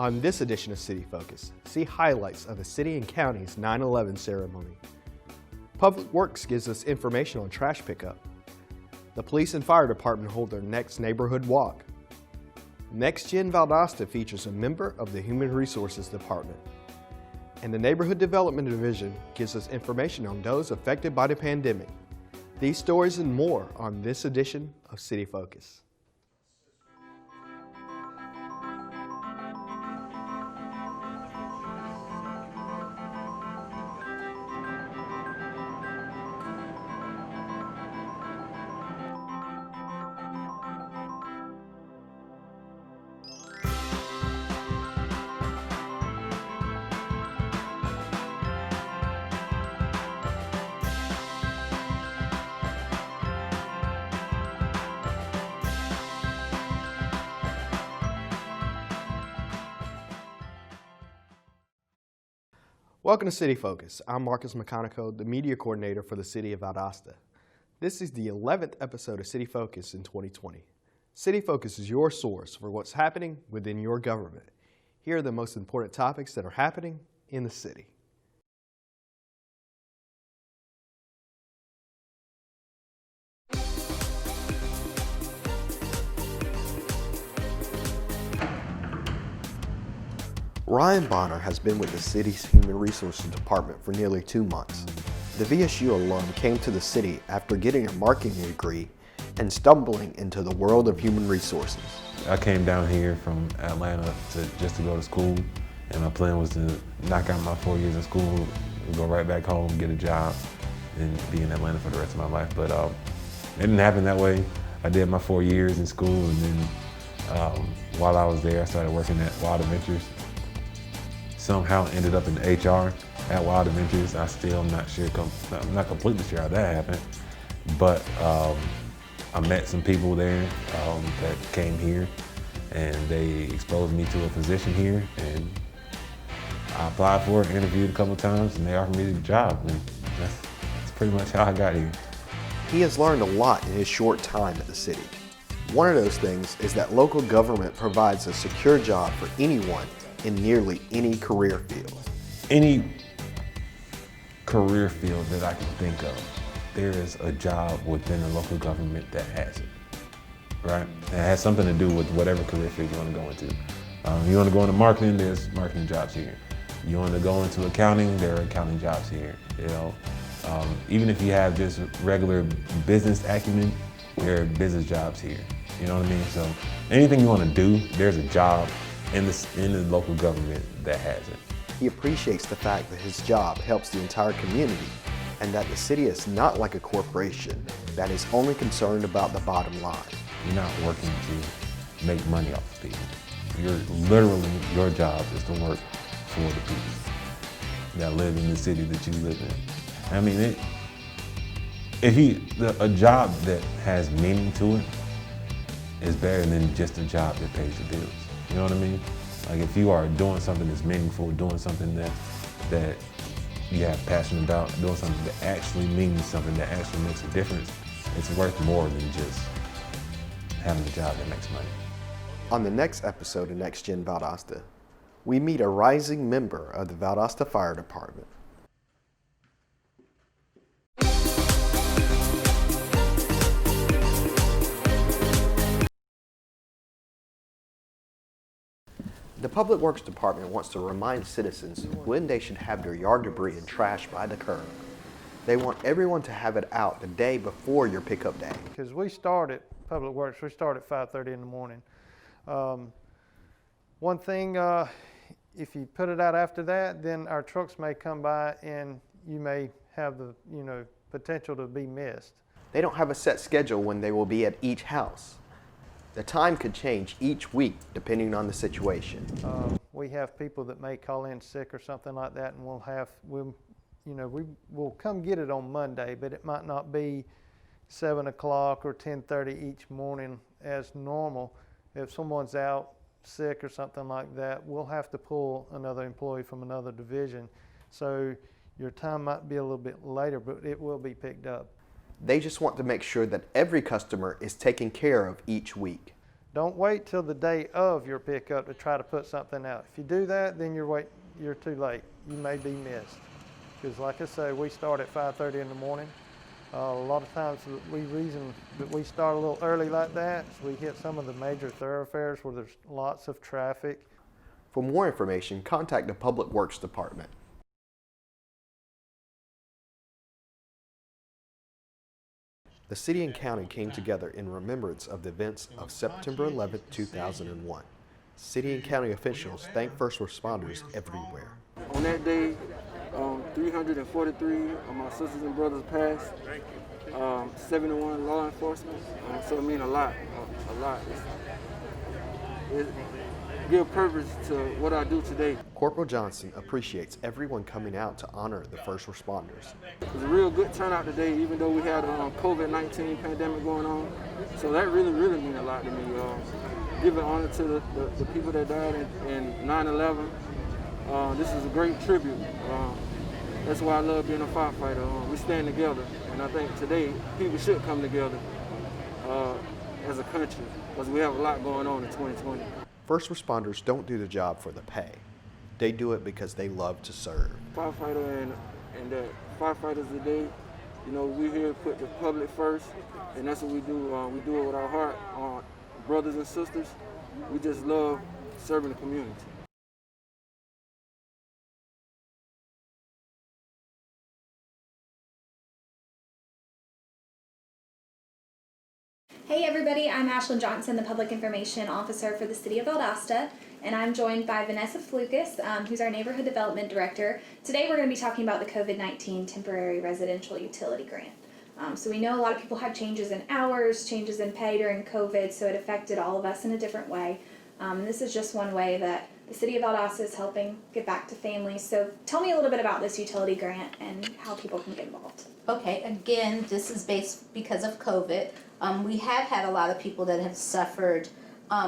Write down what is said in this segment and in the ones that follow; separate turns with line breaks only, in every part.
On this edition of City Focus, see highlights of the city and county's 9/11 ceremony. Public Works gives us information on trash pickup. The police and fire department hold their next neighborhood walk. Next Gen Valdosta features a member of the Human Resources Department. And the Neighborhood Development Division gives us information on those affected by the pandemic. These stories and more on this edition of City Focus. Welcome to City Focus. I'm Marcus McConico, the media coordinator for the City of Valdosta. This is the 11th episode of City Focus in 2020. City Focus is your source for what's happening within your government. Here are the most important topics that are happening in the city. Ryan Bonner has been with the city's Human Resources Department for nearly 2 months. The VSU alum came to the city after getting a marketing degree and stumbling into the world of human resources.
I came down here from Atlanta just to go to school, and my plan was to knock out my 4 years of school, go right back home, get a job, and be in Atlanta for the rest of my life. But it didn't happen that way. I did my 4 years in school, and then while I was there, I started working at Wild Adventures. Somehow ended up in HR at Wild Adventures. I'm not completely sure how that happened, but I met some people there that came here, and they exposed me to a position here, and I applied for it, interviewed a couple of times, and they offered me the job, and that's pretty much how I got here.
He has learned a lot in his short time at the city. One of those things is that local government provides a secure job for anyone in nearly any career field.
Any career field that I can think of, there is a job within the local government that has it, right? It has something to do with whatever career field you want to go into. You want to go into marketing, there's marketing jobs here. You want to go into accounting, there are accounting jobs here. You know, even if you have just regular business acumen, there are business jobs here. You know what I mean? So anything you want to do, there's a job in the local government that has it.
He appreciates the fact that his job helps the entire community and that the city is not like a corporation that is only concerned about the bottom line.
You're not working to make money off of people. Your job is to work for the people that live in the city that you live in. I mean, a job that has meaning to it is better than just a job that pays the bills. You know what I mean? Like if you are doing something that's meaningful, doing something that you have passion about, doing something that actually means something that actually makes a difference, it's worth more than just having a job that makes money.
On the next episode of Next Gen Valdosta, we meet a rising member of the Valdosta Fire Department. The Public Works Department wants to remind citizens when they should have their yard debris and trash by the curb. They want everyone to have it out the day before your pickup day.
Because we start at Public Works, we start at 5:30 in the morning. One thing, if you put it out after that, then our trucks may come by and you may have the potential to be missed.
They don't have a set schedule when they will be at each house. The time could change each week depending on the situation.
We have people that may call in sick or something like that, and we'll come get it on Monday, but it might not be 7 o'clock or 10:30 each morning as normal. If someone's out sick or something like that, we'll have to pull another employee from another division. So your time might be a little bit later, but it will be picked up.
They just want to make sure that every customer is taken care of each week.
Don't wait till the day of your pickup to try to put something out. If you do that, then you're too late. You may be missed. Because like I say, we start at 5:30 in the morning. A lot of times the reason that we start a little early like that is we hit some of the major thoroughfares where there's lots of traffic.
For more information, contact the Public Works Department. The city and county came together in remembrance of the events of September 11, 2001. City and county officials thank first responders everywhere.
On that day, 343 of my sisters and brothers passed, 71 law enforcement, so it means a lot. It gives purpose to what I do today.
Corporal Johnson appreciates everyone coming out to honor the first responders.
It was a real good turnout today, even though we had a COVID-19 pandemic going on. So that really means a lot to me. Giving honor to the people that died in 9/11. This is a great tribute. That's why I love being a firefighter. We stand together, and I think today people should come together as a country because we have a lot going on in 2020.
First responders don't do the job for the pay. They do it because they love to serve.
Firefighter and the firefighters today, we're here to put the public first, and that's what we do. We do it with our heart. Brothers and sisters, we just love serving the community.
Hey everybody, I'm Ashlyn Johnson, the Public Information Officer for the City of Valdosta, and I'm joined by Vanessa Flukas, who's our Neighborhood Development Director. Today we're going to be talking about the COVID-19 Temporary Residential Utility Grant. So we know a lot of people had changes in hours, changes in pay during COVID, so it affected all of us in a different way. And this is just one way that the City of Valdosta is helping give back to families. So tell me a little bit about this utility grant and how people can get involved.
Okay, again, this is based because of COVID. We have had a lot of people that have suffered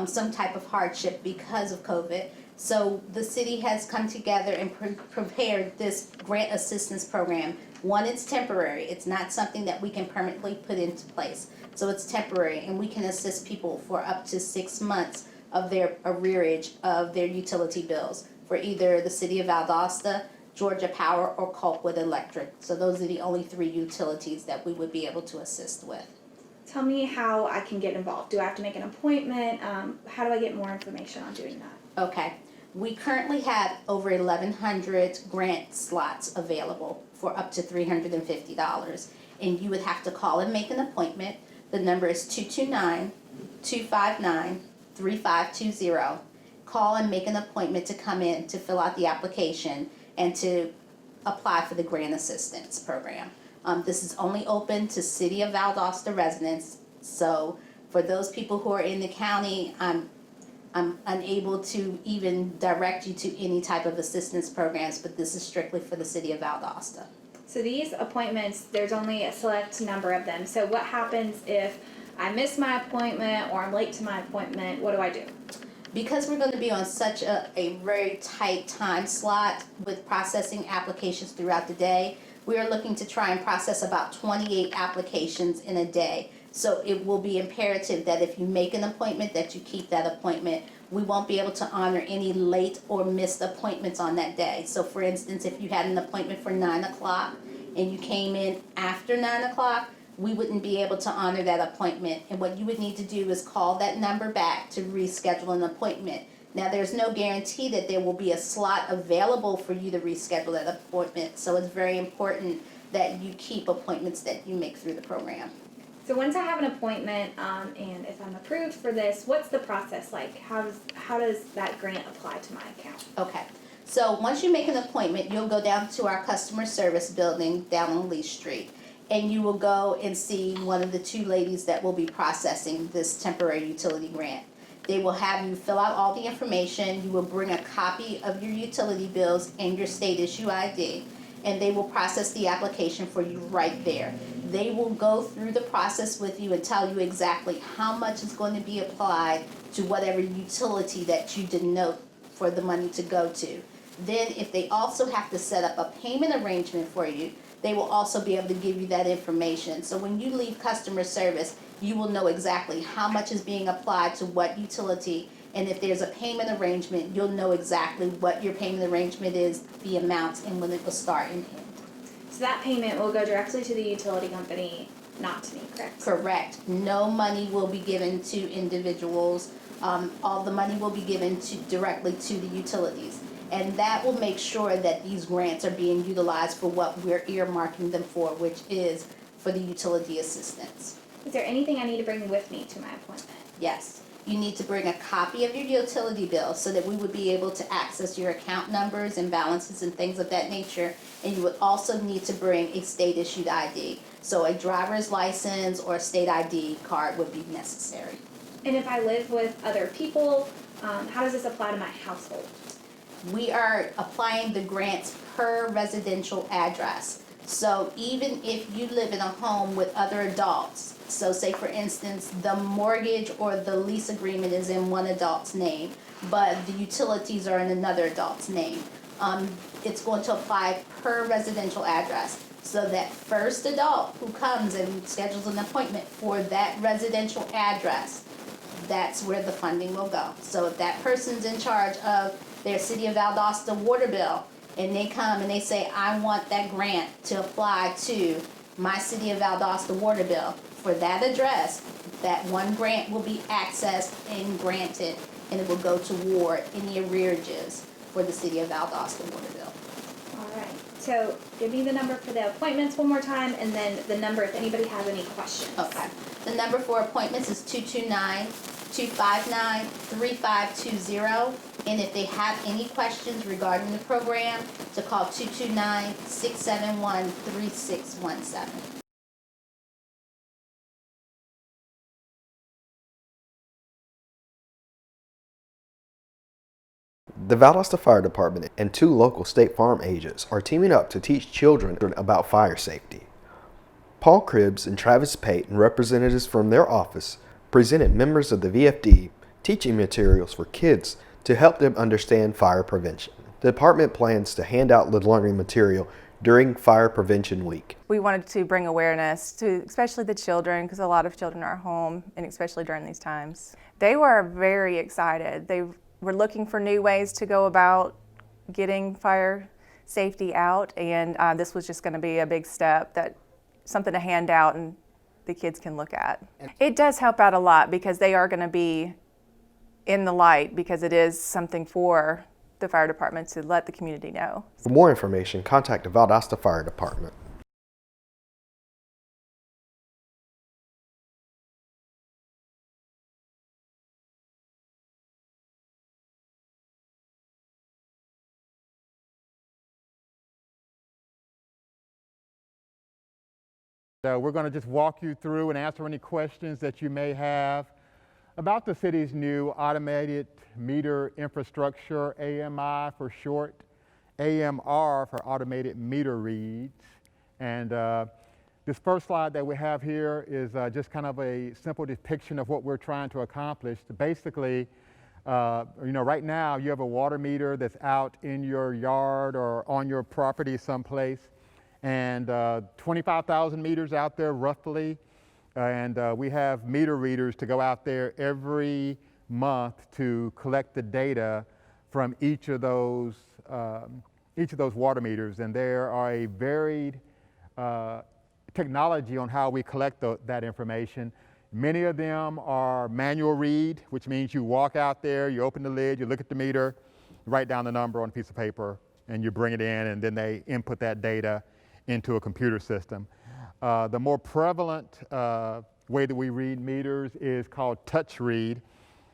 some type of hardship because of COVID. So the city has come together and prepared this grant assistance program. One, it's temporary. It's not something that we can permanently put into place. So it's temporary, and we can assist people for up to 6 months of their arrearage of their utility bills for either the City of Valdosta, Georgia Power, or Colquitt Electric. So those are the only 3 utilities that we would be able to assist with.
Tell me how I can get involved. Do I have to make an appointment? How do I get more information on doing that?
Okay. We currently have over 1,100 grant slots available for up to $350. And you would have to call and make an appointment. The number is 229-259-3520. Call and make an appointment to come in to fill out the application and to apply for the grant assistance program. This is only open to City of Valdosta residents. So for those people who are in the county, I'm unable to even direct you to any type of assistance programs, but this is strictly for the City of Valdosta.
So these appointments, there's only a select number of them. So what happens if I miss my appointment or I'm late to my appointment? What do I do?
Because we're going to be on such a very tight time slot with processing applications throughout the day, we are looking to try and process about 28 applications in a day. So it will be imperative that if you make an appointment, that you keep that appointment. We won't be able to honor any late or missed appointments on that day. So for instance, if you had an appointment for 9 o'clock and you came in after 9 o'clock, we wouldn't be able to honor that appointment. And what you would need to do is call that number back to reschedule an appointment. Now, there's no guarantee that there will be a slot available for you to reschedule that appointment. So it's very important that you keep appointments that you make through the program.
So once I have an appointment, and if I'm approved for this, what's the process like? How does that grant apply to my account?
Okay. So once you make an appointment, you'll go down to our customer service building down on Lee Street. And you will go and see one of the 2 ladies that will be processing this temporary utility grant. They will have you fill out all the information. You will bring a copy of your utility bills and your state issue ID, and they will process the application for you right there. They will go through the process with you and tell you exactly how much is going to be applied to whatever utility that you denote for the money to go to. Then if they also have to set up a payment arrangement for you, they will also be able to give you that information. So when you leave customer service, you will know exactly how much is being applied to what utility, and if there's a payment arrangement, you'll know exactly what your payment arrangement is, the amount, and when it will start and end.
So that payment will go directly to the utility company, not to me, correct?
Correct. No money will be given to individuals. All the money will be given directly to the utilities. And that will make sure that these grants are being utilized for what we're earmarking them for, which is for the utility assistance.
Is there anything I need to bring with me to my appointment?
Yes. You need to bring a copy of your utility bill so that we would be able to access your account numbers and balances and things of that nature. And you would also need to bring a state-issued ID. So a driver's license or a state ID card would be necessary.
And if I live with other people, how does this apply to my household?
We are applying the grants per residential address. So even if you live in a home with other adults, so say for instance, the mortgage or the lease agreement is in one adult's name, but the utilities are in another adult's name, it's going to apply per residential address. So that first adult who comes and schedules an appointment for that residential address, that's where the funding will go. So if that person's in charge of their City of Valdosta water bill, and they come and they say, I want that grant to apply to my City of Valdosta water bill, for that address, that one grant will be accessed and granted, and it will go toward any arrearages for the City of Valdosta water bill.
All right. So give me the number for the appointments one more time, and then the number if anybody has any questions.
Okay. The number for appointments is 229-259-3520. And if they have any questions regarding the program, to call 229-671-3617.
The Valdosta Fire Department and 2 local State Farm agents are teaming up to teach children about fire safety. Paul Cribbs and Travis Payton, representatives from their office, presented members of the VFD teaching materials for kids to help them understand fire prevention. The department plans to hand out the learning material during Fire Prevention Week.
We wanted to bring awareness to especially the children, because a lot of children are home, and especially during these times. They were very excited. They were looking for new ways to go about getting fire safety out, and this was just going to be a big step, something to hand out and the kids can look at. It does help out a lot because they are going to be in the light, because it is something for the fire department to let the community know.
For more information, contact the Valdosta Fire Department.
We're going to just walk you through and answer any questions that you may have about the city's new automated meter infrastructure, AMI for short, AMR for automated meter reads. And this first slide that we have here is just kind of a simple depiction of what we're trying to accomplish. Basically, right now you have a water meter that's out in your yard or on your property someplace, and 25,000 meters out there roughly. And we have meter readers to go out there every month to collect the data from each of those water meters. And there are a varied technology on how we collect that information. Many of them are manual read, which means you walk out there, you open the lid, you look at the meter, write down the number on a piece of paper, and you bring it in, and then they input that data into a computer system. The more prevalent way that we read meters is called touch read.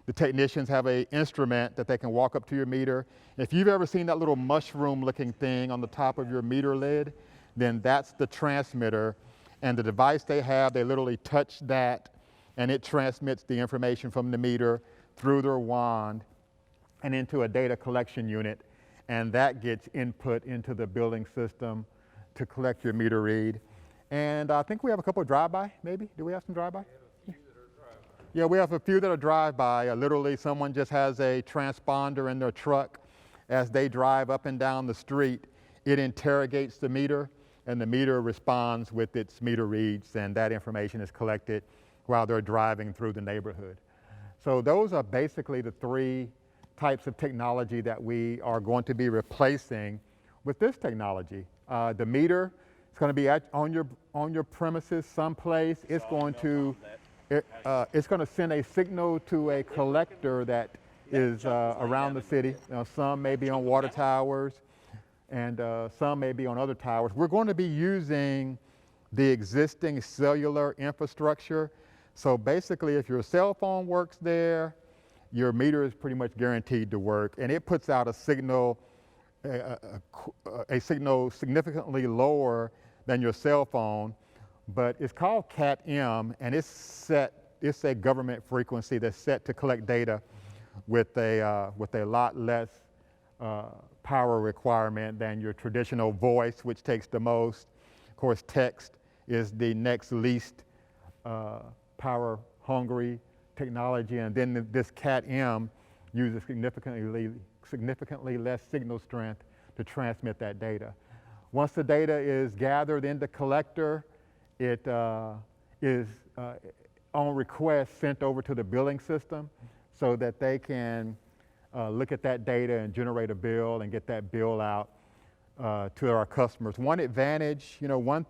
The technicians have an instrument that they can walk up to your meter. If you've ever seen that little mushroom looking thing on the top of your meter lid, then that's the transmitter. And the device they have, they literally touch that, and it transmits the information from the meter through their wand and into a data collection unit. And that gets input into the building system to collect your meter read. And I think we have a couple of drive-by, maybe? Do we have some drive-by? Yeah, we have a few that are drive-by. Literally, someone just has a transponder in their truck. As they drive up and down the street, it interrogates the meter and the meter responds with its meter reads, and that information is collected while they're driving through the neighborhood. So those are basically the three types of technology that we are going to be replacing with this technology. The meter is going to be on your premises someplace. It's going to send a signal to a collector that is around the city. Some may be on water towers, and some may be on other towers. We're going to be using the existing cellular infrastructure. So basically, if your cell phone works there, your meter is pretty much guaranteed to work, and it puts out a signal significantly lower than your cell phone, but it's called Cat-M, and it's a government frequency that's set to collect data with a lot less power requirement than your traditional voice, which takes the most. Of course, text is the next least power hungry technology, and then this Cat-M uses significantly less signal strength to transmit that data. Once the data is gathered in the collector, it is on request sent over to the billing system so that they can look at that data and generate a bill and get that bill out to our customers. One advantage, one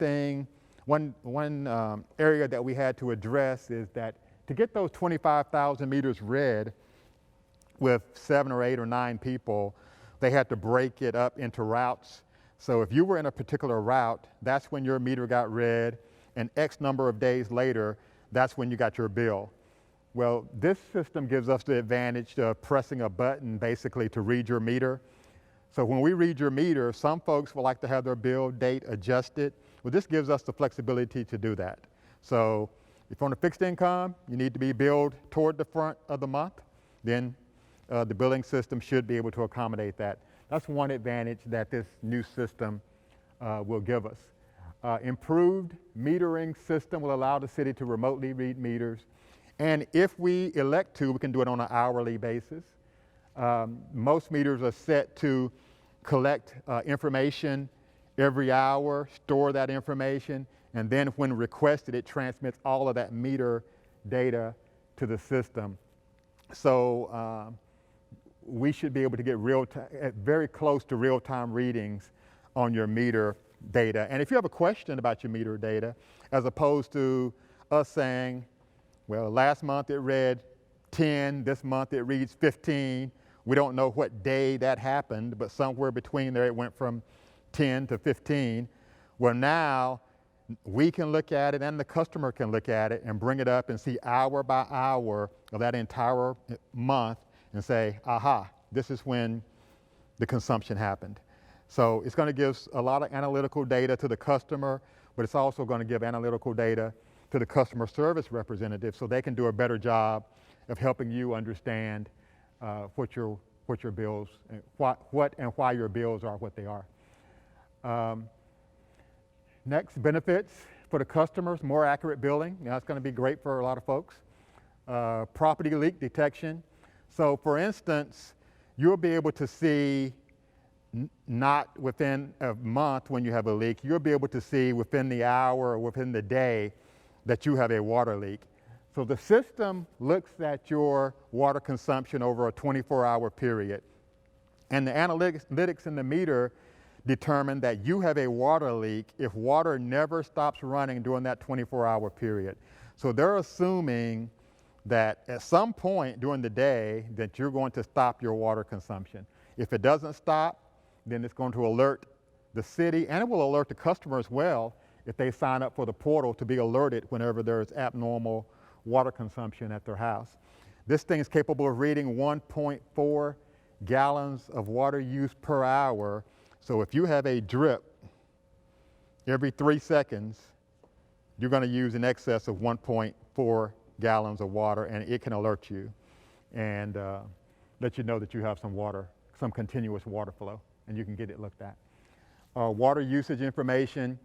area that we had to address is that to get those 25,000 meters read with 7 or 8 or 9 people, they had to break it up into routes. So if you were in a particular route, that's when your meter got read, and X number of days later, that's when you got your bill. Well, this system gives us the advantage of pressing a button basically to read your meter. So when we read your meter, some folks would like to have their bill date adjusted. Well, this gives us the flexibility to do that. So if on a fixed income, you need to be billed toward the front of the month, then the billing system should be able to accommodate that. That's one advantage that this new system will give us. Improved metering system will allow the city to remotely read meters. And if we elect to, we can do it on an hourly basis. Most meters are set to collect information every hour, store that information, and then when requested, it transmits all of that meter data to the system. So we should be able to get very close to real-time readings on your meter data. And if you have a question about your meter data, as opposed to us saying, well, last month it read 10, this month it reads 15. We don't know what day that happened, but somewhere between there it went from 10 to 15. Well, now we can look at it and the customer can look at it and bring it up and see hour by hour of that entire month and say, aha, this is when the consumption happened. So it's going to give a lot of analytical data to the customer, but it's also going to give analytical data to the customer service representative so they can do a better job of helping you understand what your bills, what and why your bills are what they are. Next, benefits for the customers, more accurate billing. That's going to be great for a lot of folks. Property leak detection. So for instance, you'll be able to see not within a month when you have a leak, you'll be able to see within the hour or within the day that you have a water leak. So the system looks at your water consumption over a 24-hour period. And the analytics in the meter determine that you have a water leak if water never stops running during that 24-hour period. So they're assuming that at some point during the day that you're going to stop your water consumption. If it doesn't stop, then it's going to alert the city, and it will alert the customer as well if they sign up for the portal to be alerted whenever there's abnormal water consumption at their house. This thing is capable of reading 1.4 gallons of water use per hour. So if you have a drip every 3 seconds, you're going to use in excess of 1.4 gallons of water, and it can alert you and let you know that you have some water, some continuous water flow, and you can get it looked at. Water usage information.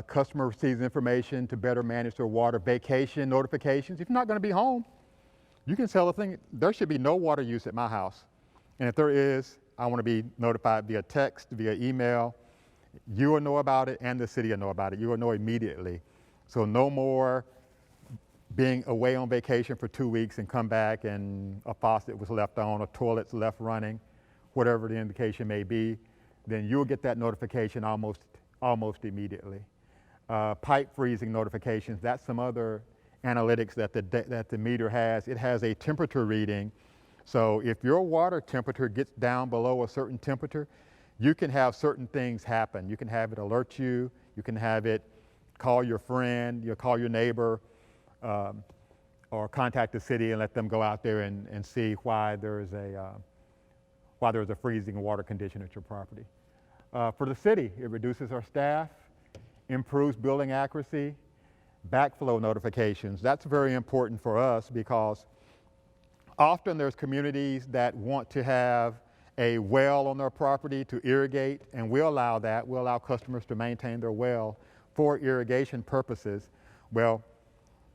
Customer receives information to better manage their water. Vacation notifications. If you're not going to be home, you can tell the thing, there should be no water use at my house. And if there is, I want to be notified via text, via email, you will know about it and the city will know about it. You will know immediately. So no more being away on vacation for 2 weeks and come back and a faucet was left on, a toilet's left running, whatever the indication may be, then you'll get that notification almost immediately. Pipe freezing notifications, that's some other analytics that the meter has. It has a temperature reading. So if your water temperature gets down below a certain temperature, you can have certain things happen. You can have it alert you, you can have it call your friend, you'll call your neighbor, or contact the city and let them go out there and see why there's a freezing water condition at your property. For the city, it reduces our staff, improves building accuracy, backflow notifications. That's very important for us because often there's communities that want to have a well on their property to irrigate, and we'll allow that. We'll allow customers to maintain their well for irrigation purposes. Well,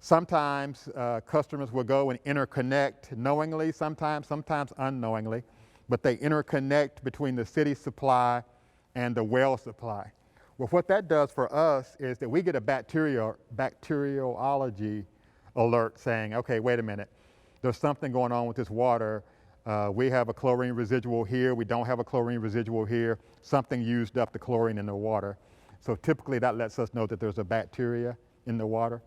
sometimes customers will go and interconnect knowingly, sometimes unknowingly, but they interconnect between the city supply and the well supply. Well, what that does for us is that we get a bacteriology alert saying, okay, wait a minute, there's something going on with this water. We have a chlorine residual here, we don't have a chlorine residual here, something used up the chlorine in the water. So typically that lets us know that there's a bacteria in the water,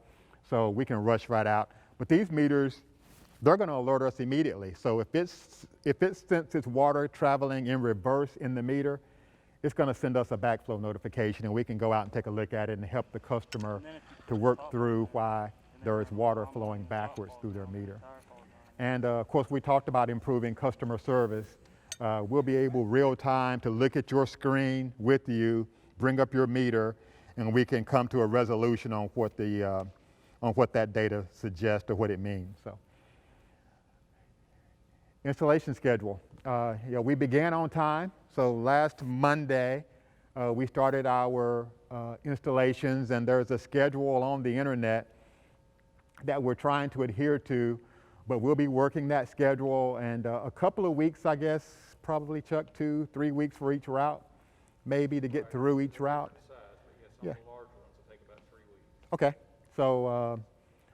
so we can rush right out. But these meters, they're going to alert us immediately. So if it senses water traveling in reverse in the meter, it's going to send us a backflow notification, and we can go out and take a look at it and help the customer to work through why there is water flowing backwards through their meter. And of course, we talked about improving customer service. We'll be able real time to look at your screen with you, bring up your meter, and we can come to a resolution on what that data suggests or what it means. So, installation schedule. We began on time. So last Monday, we started our installations, and there's a schedule on the internet that we're trying to adhere to, but we'll be working that schedule, and a couple of weeks, I guess, probably, Chuck, 2-3 weeks for each route, maybe to get through each route. Yeah. Okay, so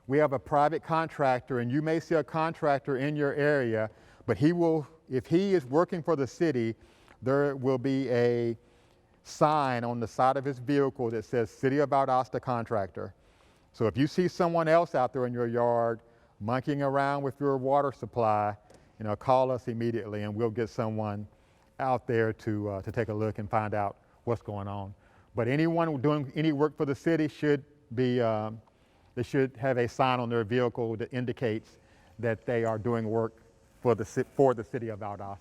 we have a private contractor, and you may see a contractor in your area, but he will, if he is working for the city, there will be a sign on the side of his vehicle that says City of Valdosta Contractor. So if you see someone else out there in your yard monkeying around with your water supply, call us immediately and we'll get someone out there to take a look and find out what's going on. But anyone doing any work for the city should be, they should have a sign on their vehicle that indicates that they are doing work for the city of Valdosta.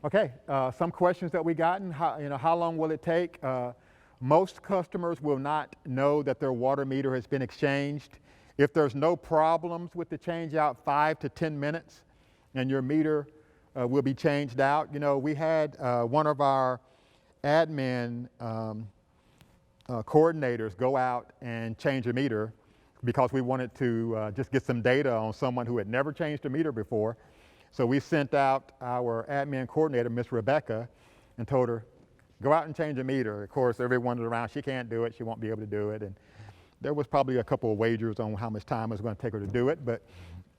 Okay, some questions that we gotten. How long will it take? Most customers will not know that their water meter has been exchanged. If there's no problems with the change out, 5 to 10 minutes, and your meter will be changed out. We had one of our admin coordinators go out and change a meter because we wanted to just get some data on someone who had never changed a meter before. So we sent out our admin coordinator, Miss Rebecca, and told her, go out and change a meter. Of course, everyone's around, she can't do it, she won't be able to do it. And there was probably a couple of wagers on how much time it was going to take her to do it, but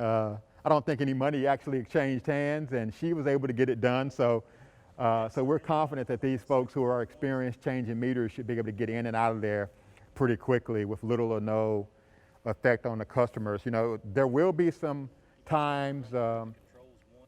I don't think any money actually exchanged hands, and she was able to get it done. So we're confident that these folks who are experienced changing meters should be able to get in and out of there pretty quickly with little or no effect on the customers. There will be some times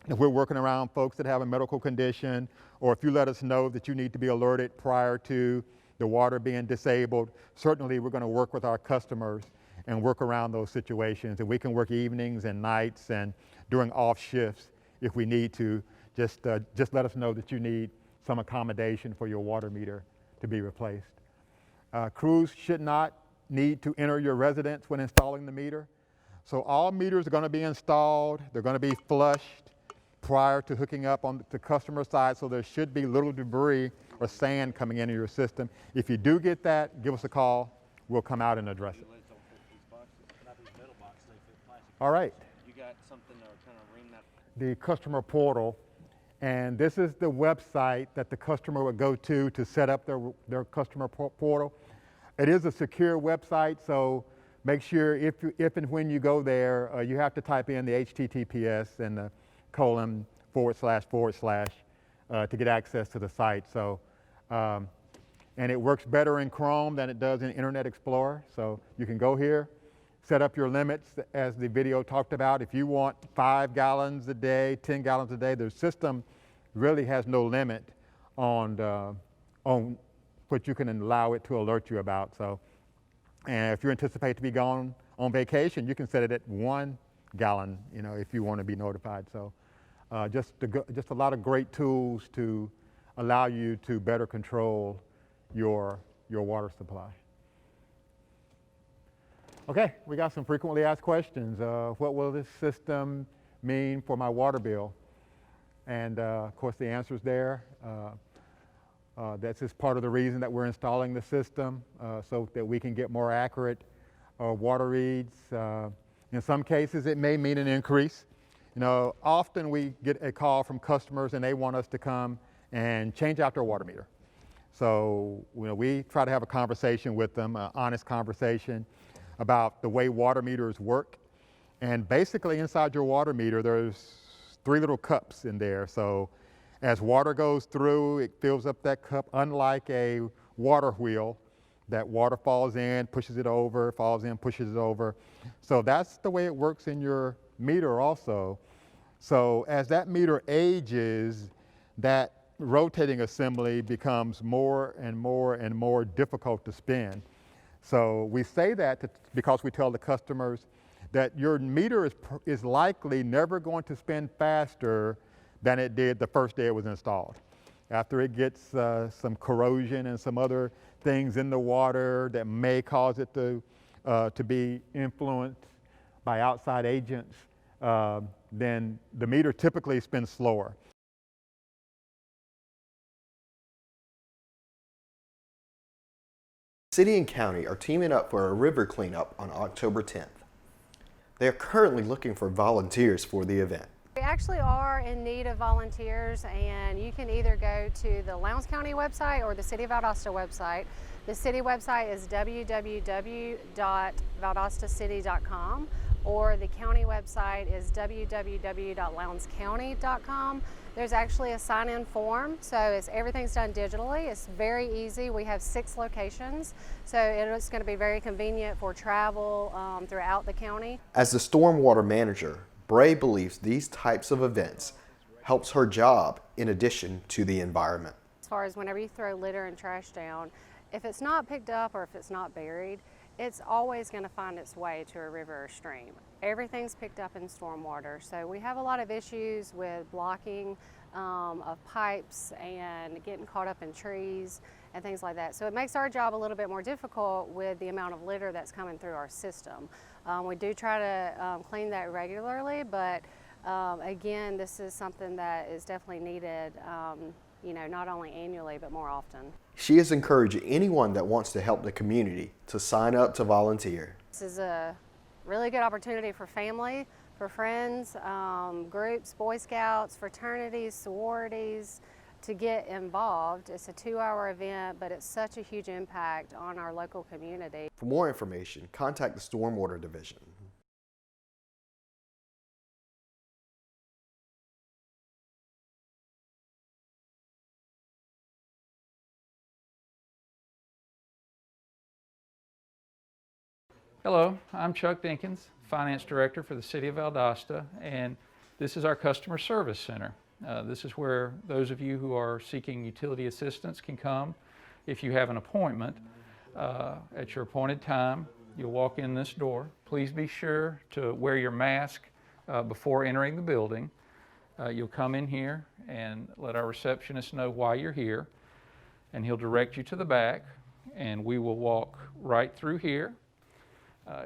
if we're working around folks that have a medical condition, or if you let us know that you need to be alerted prior to the water being disabled, certainly we're going to work with our customers and work around those situations. And we can work evenings and nights and during off shifts if we need to. Just let us know that you need some accommodation for your water meter to be replaced. Crews should not need to enter your residence when installing the meter. So all meters are going to be installed, they're going to be flushed prior to hooking up on the customer side, so there should be little debris or sand coming into your system. If you do get that, give us a call. We'll come out and address it. All right.
You got something to kind of ream that?
the customer portal. And this is the website that the customer would go to set up their customer portal. It is a secure website, so make sure if and when you go there, you have to type in the HTTPS and the colon / to get access to the site. So, and it works better in Chrome than it does in Internet Explorer. So you can go here, set up your limits as the video talked about. If you want 5 gallons a day, 10 gallons a day, the system really has no limit on what you can allow it to alert you about. So, and if you anticipate to be gone on vacation, you can set it at 1 gallon, if you want to be notified. So just a lot of great tools to allow you to better control your water supply. Okay, we got some frequently asked questions. What will this system mean for my water bill? And of course the answer is there. That's just part of the reason that we're installing the system, so that we can get more accurate water reads. In some cases it may mean an increase. Often we get a call from customers and they want us to come and change out their water meter. So we try to have a conversation with them, an honest conversation about the way water meters work. And basically inside your water meter there's 3 little cups in there. So as water goes through, it fills up that cup, unlike a water wheel. That water falls in, pushes it over, falls in, pushes it over. So that's the way it works in your meter also. So as that meter ages, that rotating assembly becomes more and more and more difficult to spin. So we say that because we tell the customers that your meter is likely never going to spin faster than it did the first day it was installed. After it gets some corrosion and some other things in the water that may cause it to be influenced by outside agents, then the meter typically spins slower.
City and county are teaming up for a river cleanup on October 10th. They are currently looking for volunteers for the event.
We actually are in need of volunteers, and you can either go to the Lowndes County website or the City of Valdosta website. The city website is www.valdostacity.com, or the county website is www.lowndscounty.com. There's actually a sign-in form, so everything's done digitally. It's very easy. We have 6 locations, so it's going to be very convenient for travel throughout the county.
As the stormwater manager, Bray believes these types of events helps her job in addition to the environment.
As far as whenever you throw litter and trash down, if it's not picked up or if it's not buried, it's always going to find its way to a river or stream. Everything's picked up in stormwater, so we have a lot of issues with blocking of pipes and getting caught up in trees and things like that. So it makes our job a little bit more difficult with the amount of litter that's coming through our system. We do try to clean that regularly, but again, this is something that is definitely needed, not only annually, but more often.
She is encouraging anyone that wants to help the community to sign up to volunteer.
This is a really good opportunity for family, for friends, groups, Boy Scouts, fraternities, sororities, to get involved. It's a 2-hour event, but it's such a huge impact on our local community.
For more information, contact the Stormwater Division.
Hello, I'm Chuck Dinkins, Finance Director for the City of Valdosta, and this is our Customer Service Center. This is where those of you who are seeking utility assistance can come. If you have an appointment at your appointed time, you'll walk in this door. Please be sure to wear your mask before entering the building. You'll come in here and let our receptionist know why you're here, and he'll direct you to the back, and we will walk right through here.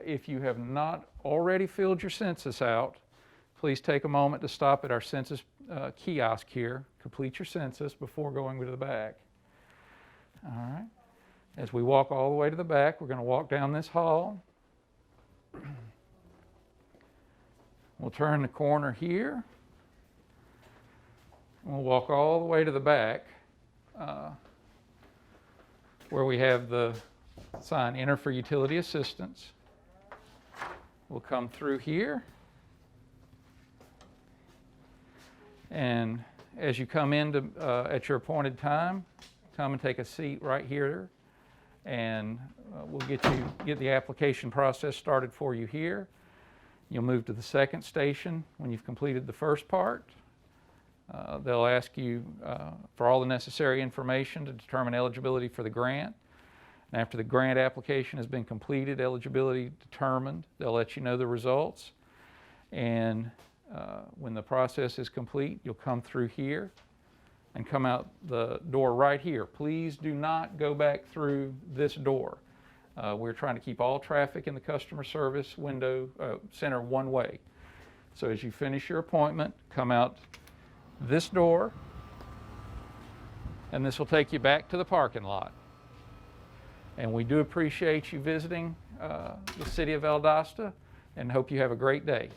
If you have not already filled your census out, please take a moment to stop at our census kiosk here, complete your census before going to the back. All right. As we walk all the way to the back, we're going to walk down this hall. We'll turn the corner here, We'll walk all the way to the back where we have the sign Enter for Utility Assistance. We'll come through here, and as you come in at your appointed time, come and take a seat right here, and we'll get the application process started for you here. You'll move to the second station when you've completed the first part. They'll ask you for all the necessary information to determine eligibility for the grant. And after the grant application has been completed, eligibility determined, they'll let you know the results. And when the process is complete, you'll come through here and come out the door right here. Please do not go back through this door. We're trying to keep all traffic in the customer service center one way. So as you finish your appointment, come out this door, and this will take you back to the parking lot. And we do appreciate you visiting the City of Valdosta, and hope you have a great day.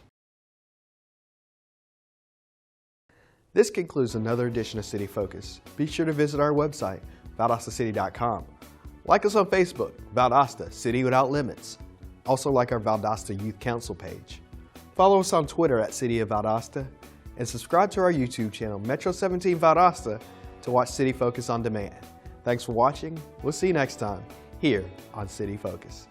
This concludes another edition of City Focus. Be sure to visit our website, valdostacity.com. Like us on Facebook, Valdosta, City Without Limits. Also like our Valdosta Youth Council page. Follow us on Twitter at City of Valdosta, and subscribe to our YouTube channel, Metro 17 Valdosta, to watch City Focus on demand. Thanks for watching. We'll see you next time here on City Focus.